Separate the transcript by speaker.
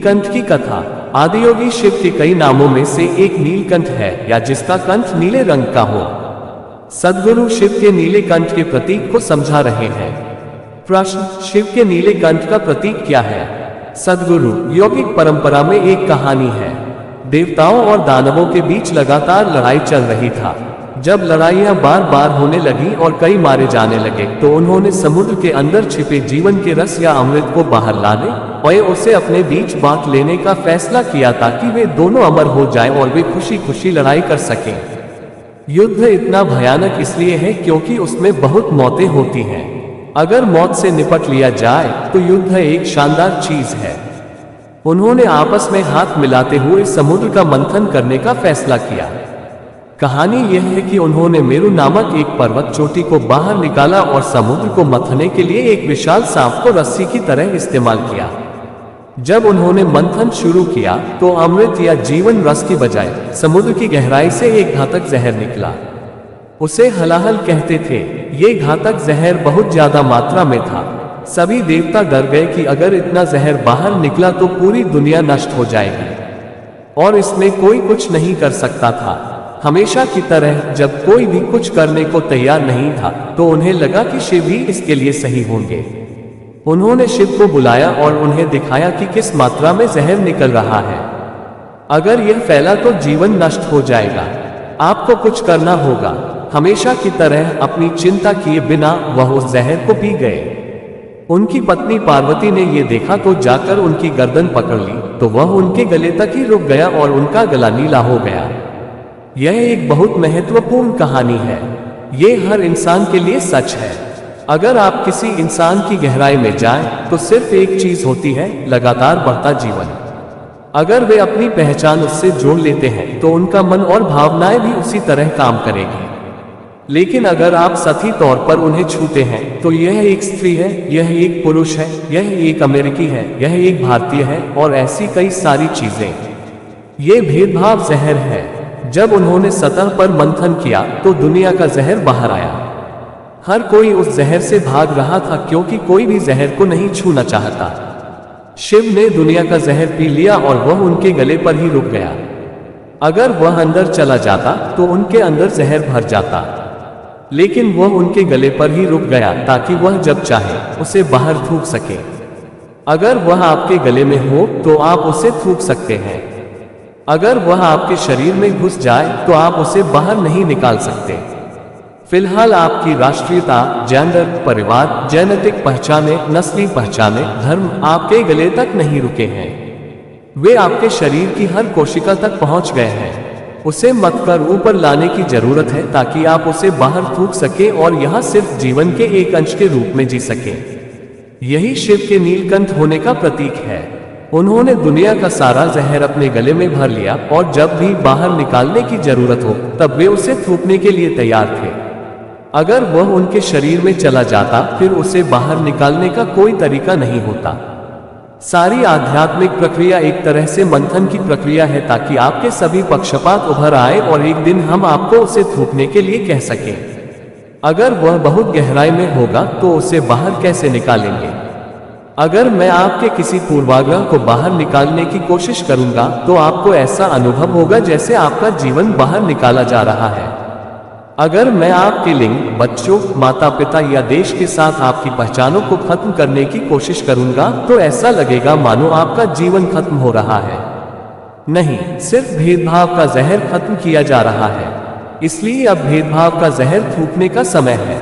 Speaker 1: नीलकंठ की कथा। आदियोगी शिव के कई नामों में से एक नीलकंठ है, या जिसका कंठ नीले रंग का हो। सद्गुरु शिव के नीले कंठ के प्रतीक को समझा रहे हैं। प्रश्न: शिव के नीले कंठ का प्रतीक क्या है? सद्गुरु यौगिक परंपरा में एक कहानी है। देवताओं और दानवों के बीच लगातार लड़ाई चल रही था। जब लड़ाइयां बार बार होने लगी और कई मारे जाने लगे, तो उन्होंने समुद्र के अंदर छिपे जीवन के रस या अमृत को बाहर लाने और उसे अपने बीच बांट लेने का फैसला किया, ताकि वे दोनों अमर हो जाएं और वे खुशी खुशी लड़ाई कर सकें। युद्ध इतना भयानक इसलिए है क्योंकि उसमें बहुत मौतें होती हैं। अगर मौत से निपट लिया जाए तो युद्ध एक शानदार चीज है। उन्होंने आपस में हाथ मिलाते हुए समुद्र का मंथन करने का फैसला किया। कहानी यह है कि उन्होंने मेरु नामक एक पर्वत चोटी को बाहर निकाला और समुद्र को मथने के लिए एक विशाल सांप को रस्सी की तरह इस्तेमाल किया। जब उन्होंने मंथन शुरू किया तो अमृत या जीवन रस की बजाय समुद्र की गहराई से एक घातक जहर निकला। उसे हलाहल कहते थे। ये घातक जहर बहुत ज्यादा मात्रा में था। सभी देवता डर गए कि अगर इतना जहर बाहर निकला तो पूरी दुनिया नष्ट हो जाएगी, और इसमें कोई कुछ नहीं कर सकता था। हमेशा की तरह जब कोई भी कुछ करने को तैयार नहीं था, तो उन्हें लगा कि शिव ही इसके लिए सही होंगे। उन्होंने शिव को बुलाया और उन्हें दिखाया कि किस मात्रा में जहर निकल रहा है। अगर यह फैला तो जीवन नष्ट हो जाएगा। आपको कुछ करना होगा। हमेशा की तरह अपनी चिंता किए बिना वह उस जहर को पी गए। उनकी पत्नी पार्वती ने यह देखा तो जाकर उनकी गर्दन पकड़ ली, तो वह उनके गले तक ही रुक गया और उनका गला नीला हो गया। यह एक बहुत महत्वपूर्ण कहानी है। ये हर इंसान के लिए सच है। अगर आप किसी इंसान की गहराई में जाएं, तो सिर्फ एक चीज होती है, लगातार बढ़ता जीवन। अगर वे अपनी पहचान उससे जोड़ लेते हैं तो उनका मन और भावनाएं भी उसी तरह काम करेगी। लेकिन अगर आप सही तौर पर उन्हें छूते हैं, तो यह एक स्त्री है, यह एक पुरुष है, यह एक अमेरिकी है, यह एक भारतीय है, और ऐसी कई सारी चीजें। ये भेदभाव जहर है। जब उन्होंने सतह पर मंथन किया तो दुनिया का जहर बाहर आया। हर कोई उस जहर से भाग रहा था, क्योंकि कोई भी जहर को नहीं छूना चाहता। शिव ने दुनिया का जहर पी लिया और वह उनके गले पर ही रुक गया। अगर वह अंदर चला जाता तो उनके अंदर जहर भर जाता, लेकिन वह उनके गले पर ही रुक गया ताकि वह जब चाहे उसे बाहर थूक सके। अगर वह आपके गले में हो तो आप उसे थूक सकते हैं। अगर वह आपके शरीर में घुस जाए तो आप उसे बाहर नहीं निकाल सकते। फिलहाल आपकी राष्ट्रीयता, जेंडर, परिवार, जेनेटिक पहचाने, नस्ली पहचाने, धर्म आपके गले तक नहीं रुके हैं। वे आपके शरीर की हर कोशिका तक पहुंच गए हैं। उसे मत कर ऊपर लाने की जरूरत है, ताकि आप उसे बाहर थूक सके और यहां सिर्फ जीवन के एक अंश के रूप में जी सके। यही शिव के नीलकंठ होने का प्रतीक है। उन्होंने दुनिया का सारा जहर अपने गले में भर लिया, और जब भी बाहर निकालने की जरूरत हो तब वे उसे थूकने के लिए तैयार थे। अगर वह उनके शरीर में चला जाता, फिर उसे बाहर निकालने का कोई तरीका नहीं होता। सारी आध्यात्मिक प्रक्रिया एक तरह से मंथन की प्रक्रिया है, ताकि आपके सभी पक्षपात उभर आए और एक दिन हम आपको उसे थूकने के लिए कह सकें। अगर वह बहुत गहराई में होगा तो उसे बाहर कैसे निकालेंगे? अगर मैं आपके किसी पूर्वाग्रह को बाहर निकालने की कोशिश करूंगा, तो आपको ऐसा अनुभव होगा जैसे आपका जीवन बाहर निकाला जा रहा है। अगर मैं आपके लिंग, बच्चों, माता पिता या देश के साथ आपकी पहचानों को खत्म करने की कोशिश करूंगा, तो ऐसा लगेगा मानो आपका जीवन खत्म हो रहा है। नहीं, सिर्फ भेदभाव का जहर खत्म किया जा रहा है। इसलिए अब भेदभाव का जहर थूकने का समय है।